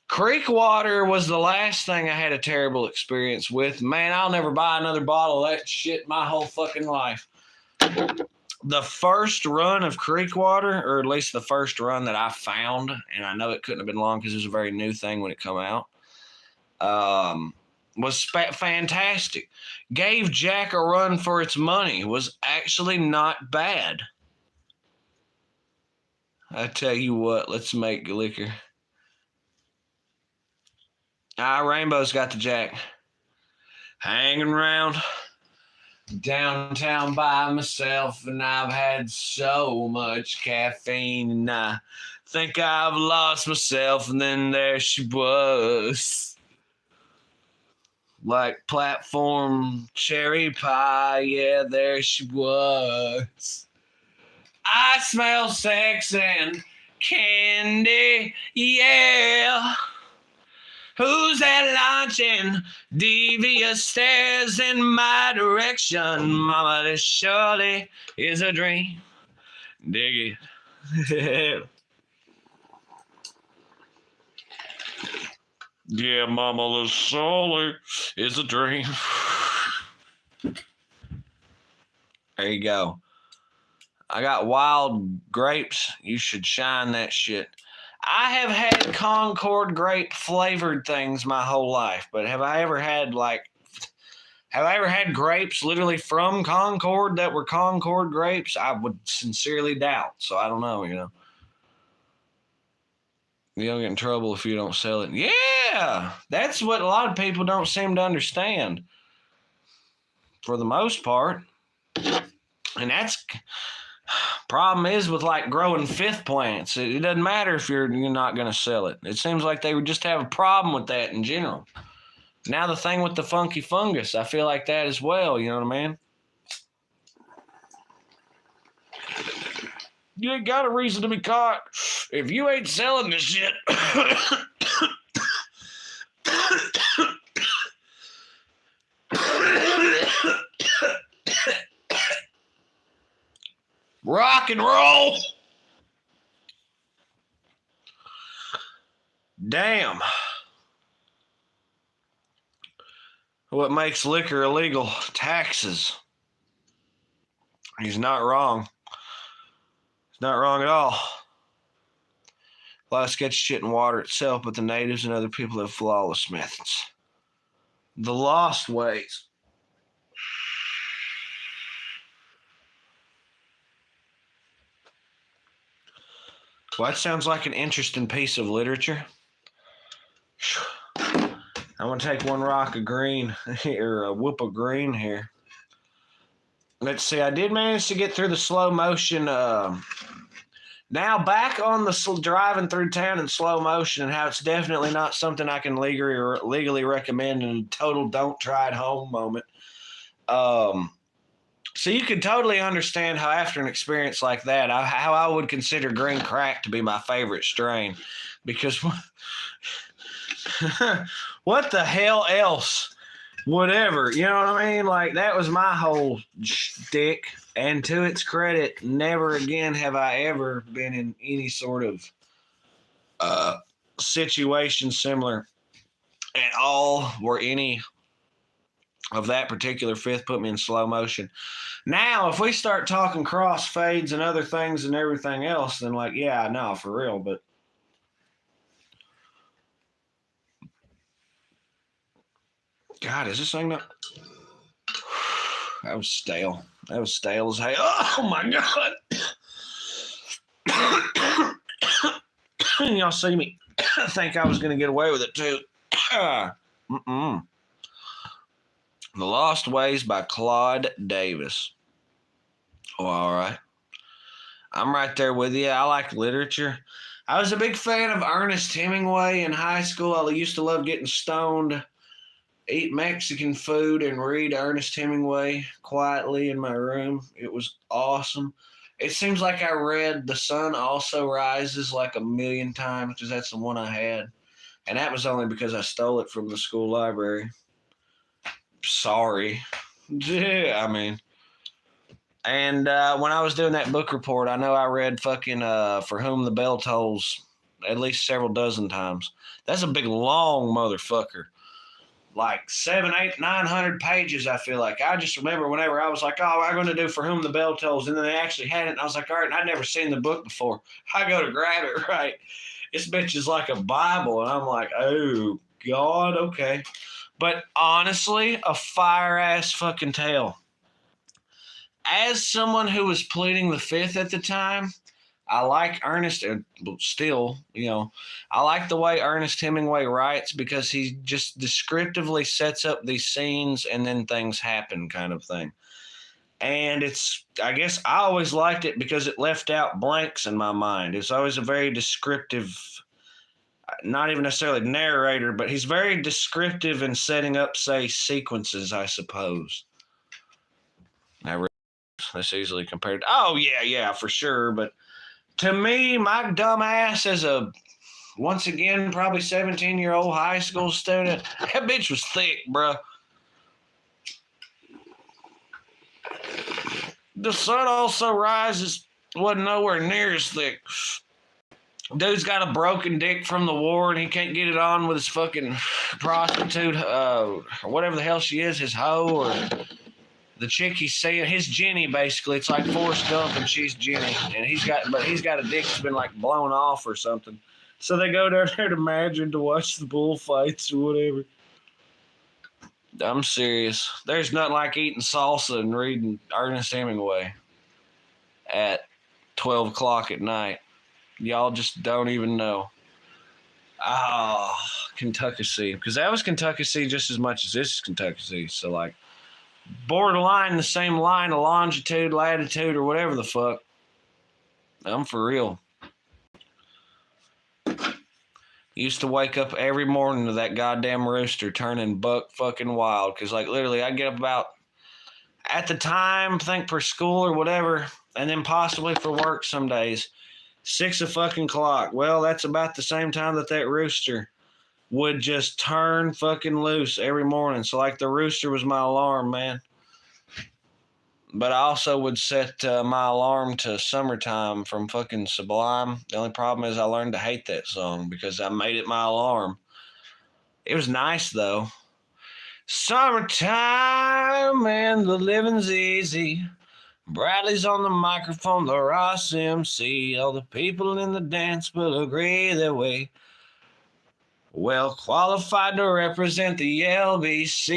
Creek water was the last thing I had a terrible experience with. Man, I'll never buy another bottle of that shit my whole fucking life. The first run of Creek water, or at least the first run that I found, and I know it couldn't have been long because it was a very new thing when it came out, was fantastic. Gave Jack a run for its money. Was actually not bad. I tell you what, let's make liquor. Rainbow's got the Jack. Hanging around downtown by myself, and I've had so much caffeine, and I think I've lost myself, and then there she was. Like platform cherry pie, yeah, there she was. I smell sex and candy, yeah. Who's that launching devious stares in my direction? Mama, this surely is a dream. Dig it. Yeah, Mama, this surely is a dream. There you go. I got wild grapes. You should shine that shit. I have had Concord grape flavored things my whole life, but have I ever had grapes literally from Concord that were Concord grapes? I would sincerely doubt. So I don't know, You don't get in trouble if you don't sell it. Yeah, that's what a lot of people don't seem to understand for the most part. And that's problem is with like growing fifth plants. It doesn't matter if you're not going to sell it. It seems like they would just have a problem with that in general. Now the thing with the funky fungus, I feel like that as well, you know what I mean? You ain't got a reason to be caught if you ain't selling this shit. Rock and roll. Damn. What makes liquor illegal? Taxes. He's not wrong. He's not wrong at all. A lot of sketchy shit in water itself, but the natives and other people have flawless methods. The lost ways. Well, that sounds like an interesting piece of literature. I'm going to take one rock of green, or a whoop of green here. Let's see, I did manage to get through the slow motion. Now back on the driving through town in slow motion and how it's definitely not something I can legally recommend in a total don't try it home moment. So you can totally understand how after an experience like that, how I would consider green crack to be my favorite strain. Because what the hell else would ever, you know what I mean? Like, that was my whole shtick. And to its credit, never again have I ever been in any sort of situation similar at all where any of that particular fifth put me in slow motion. Now, if we start talking crossfades and other things and everything else, then like, yeah, no, for real. But God, is this thing not? That was stale. That was stale as hell. Oh my God. Y'all see me think I was going to get away with it too. The Lost Ways by Claude Davis. Oh, all right. I'm right there with you. I like literature. I was a big fan of Ernest Hemingway in high school. I used to love getting stoned, eat Mexican food, and read Ernest Hemingway quietly in my room. It was awesome. It seems like I read The Sun Also Rises like a million times because that's the one I had. And that was only because I stole it from the school library. Sorry. Yeah, I mean. And when I was doing that book report, I know I read fucking For Whom the Bell Tolls at least several dozen times. That's a big, long motherfucker. Like 700, 800, 900 pages, I feel like. I just remember whenever I was like, oh, I'm going to do For Whom the Bell Tolls. And then they actually had it. And I was like, all right, and I'd never seen the book before. I go to grab it, right? This bitch is like a Bible. And I'm like, oh, God, okay. But honestly, a fire-ass fucking tale. As someone who was pleading the fifth at the time, I like Ernest, still, I like the way Ernest Hemingway writes because he just descriptively sets up these scenes and then things happen kind of thing. And I guess I always liked it because it left out blanks in my mind. It's always a very descriptive, not even necessarily narrator, but he's very descriptive in setting up, say, sequences, I suppose. That's easily compared. Oh, yeah, for sure. But to me, my dumb ass as a, once again, probably 17-year-old high school student, that bitch was thick, bro. The Sun Also Rises wasn't nowhere near as thick. Dude's got a broken dick from the war and he can't get it on with his fucking prostitute, or whatever the hell she is, his hoe, or the chick he's seeing, his Jenny, basically. It's like Forrest Gump and she's Jenny. And he's got a dick that's been like blown off or something. So they go down there to Madrid to watch the bullfights or whatever. I'm serious. There's nothing like eating salsa and reading Ernest Hemingway at 12 o'clock at night. Y'all just don't even know. Oh, Kentucky. Because that was Kentucky just as much as this is Kentucky. So, like, borderline the same line of longitude, latitude, or whatever the fuck. I'm for real. Used to wake up every morning to that goddamn rooster turning buck fucking wild. Because, like, literally, I'd get up about, at the time, I think for school or whatever, and then possibly for work some days, 6 o'clock. Well, that's about the same time that rooster would just turn fucking loose every morning. So, like, the rooster was my alarm, man. But I also would set my alarm to Summertime from fucking Sublime. The only problem is I learned to hate that song because I made it my alarm. It was nice, though. Summertime and the living's easy. Bradley's on the microphone, the Ross MC. All the people in the dance will agree that we well qualified to represent the LBC.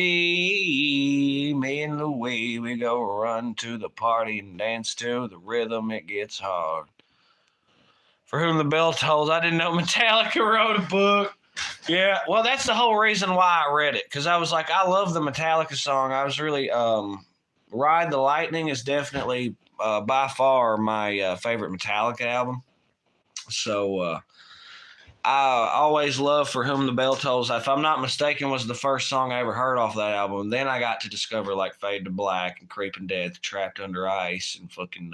Me and Louie, we go run to the party and dance to the rhythm. It gets hard. For whom the bell tolls. I didn't know Metallica wrote a book. Yeah, well, that's the whole reason why I read it, because I was like, I love the Metallica song. I was really Ride the Lightning is definitely by far my favorite Metallica album. So I always love For Whom the Bell Tolls. If I'm not mistaken, was the first song I ever heard off that album. Then I got to discover like Fade to Black and Creeping Death, Trapped Under Ice, and fucking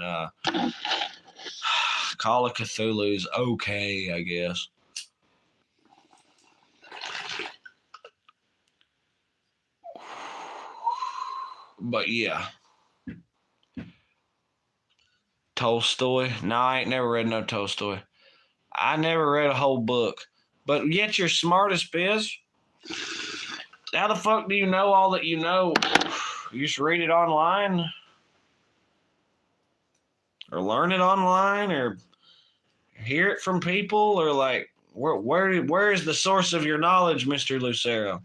Call of Cthulhu's okay, I guess. But yeah. Tolstoy? No, I ain't never read no Tolstoy. I never read a whole book. But yet you're smart as biz. How the fuck do you know all that you know? You just read it online? Or learn it online? Or hear it from people? Or like, where is the source of your knowledge, Mr. Lucero?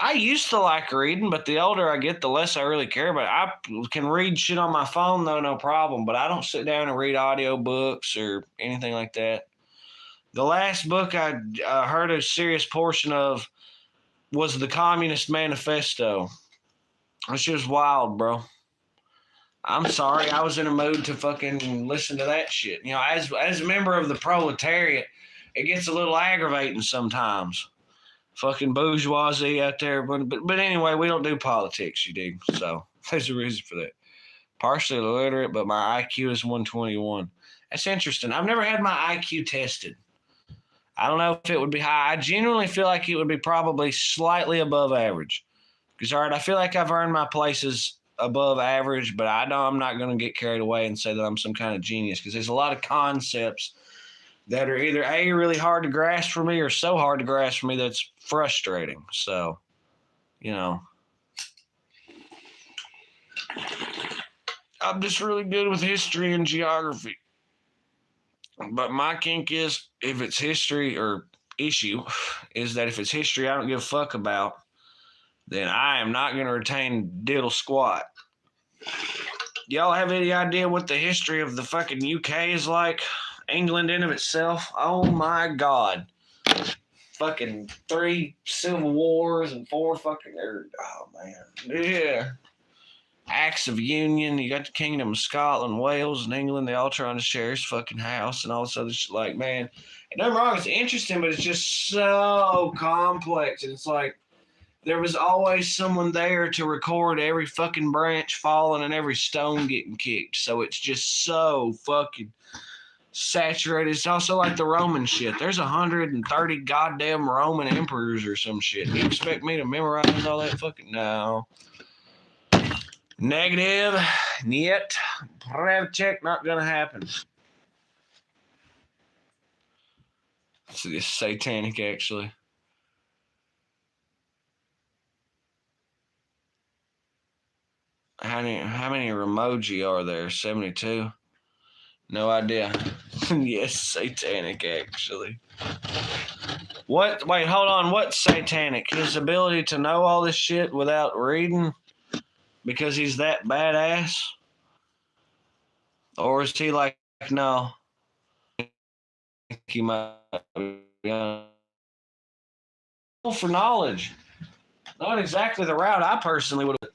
I used to like reading, but the older I get, the less I really care about it. I can read shit on my phone, though, no problem, but I don't sit down and read audiobooks or anything like that. The last book I heard a serious portion of was the Communist Manifesto, which was wild, bro. I'm sorry, I was in a mood to fucking listen to that shit. You know, as a member of the proletariat, it gets a little aggravating sometimes. Fucking bourgeoisie out there. But anyway, we don't do politics, you dig? So there's a reason for that. Partially illiterate, but my IQ is 121. That's interesting. I've never had my IQ tested. I don't know if it would be high. I genuinely feel like it would be probably slightly above average. Because, all right, I feel like I've earned my places above average, but I know I'm not going to get carried away and say that I'm some kind of genius, because there's a lot of concepts that are either A, really hard to grasp for me, or so hard to grasp for me that's frustrating. So, you know, I'm just really good with history and geography. But my kink is, if it's history, or issue, is that if it's history I don't give a fuck about, then I am not going to retain diddle squat. Y'all have any idea what the history of the fucking UK is like? England in of itself? Oh my God. Fucking 3 civil wars and 4 fucking, oh man. Yeah. Acts of Union. You got the Kingdom of Scotland, Wales, and England. They all trying to share his fucking house and all this other shit. Like, man, and nothing wrong. It's interesting, but it's just so complex. And it's like, there was always someone there to record every fucking branch falling and every stone getting kicked. So it's just so fucking saturated. It's also like the Roman shit. There's 130 goddamn Roman emperors or some shit. You expect me to memorize all that fucking? No. Negative. Niet. Check. Not gonna happen. It's satanic, actually. How many emoji are there? 72? No idea. Yes, satanic, actually. What? Wait, hold on. What's satanic? His ability to know all this shit without reading because he's that badass? Or is he like, no, he might be for knowledge? Not exactly the route I personally would have.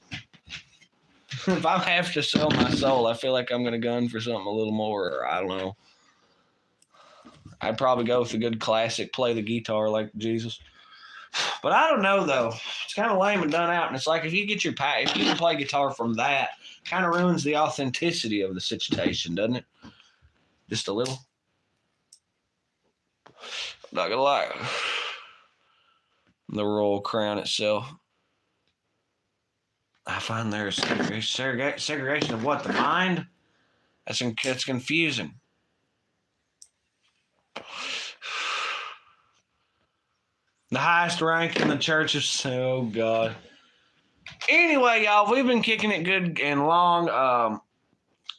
If I have to sell my soul, I feel like I'm going to gun for something a little more, I don't know. I'd probably go with a good classic, play the guitar like Jesus. But I don't know though. It's kind of lame and done out, and it's like if you get if you can play guitar from that, kind of ruins the authenticity of the situation, doesn't it? Just a little. Not gonna lie. The Royal Crown itself. I find there's segregation of what? The mind? That's confusing. The highest rank in the church is, oh God. Anyway, y'all, we've been kicking it good and long.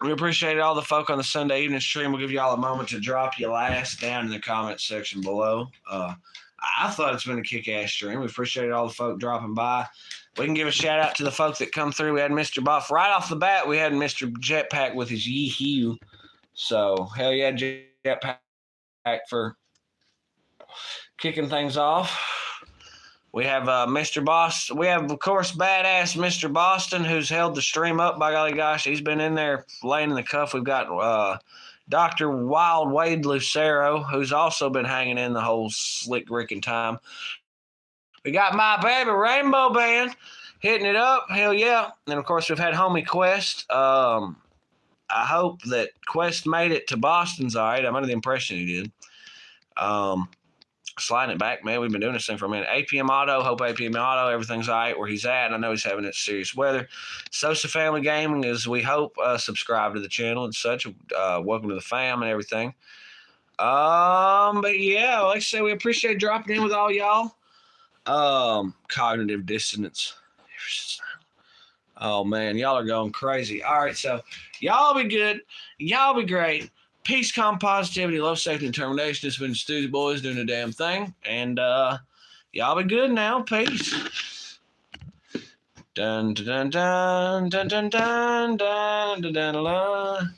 We appreciate all the folk on the Sunday evening stream. We'll give y'all a moment to drop your last down in the comment section below. I thought it's been a kick-ass stream. We appreciate all the folk dropping by. We can give a shout-out to the folk that come through. We had Mr. Buff. Right off the bat, we had Mr. Jetpack with his yee-hew. So, hell yeah, Jetpack for kicking things off. We have Mr. Boston. We have, of course, badass Mr. Boston, who's held the stream up. By golly gosh, he's been in there laying in the cuff. We've got Dr. Wild Wade Lucero, who's also been hanging in the whole slick ricking time. We got my baby Rainbow Band hitting it up. Hell yeah. And, of course, we've had homie Quest. I hope that Quest made it to Boston's all right. I'm under the impression he did. Sliding it back, man. We've been doing this thing for a minute. APM Auto, hope APM Auto, everything's all right where he's at. I know he's having it serious weather. Sosa Family Gaming is, we hope, subscribe to the channel and such. Welcome to the fam and everything. But yeah, like I said, we appreciate dropping in with all y'all. Cognitive dissonance. Oh man, y'all are going crazy. All right, so y'all be good. Y'all be great. Peace, calm, positivity, love, safety, and determination. It's been Stoosey Boys doing the damn thing. And y'all be good now. Peace. Dun dun dun dun dun dun dun dun dun dun dun.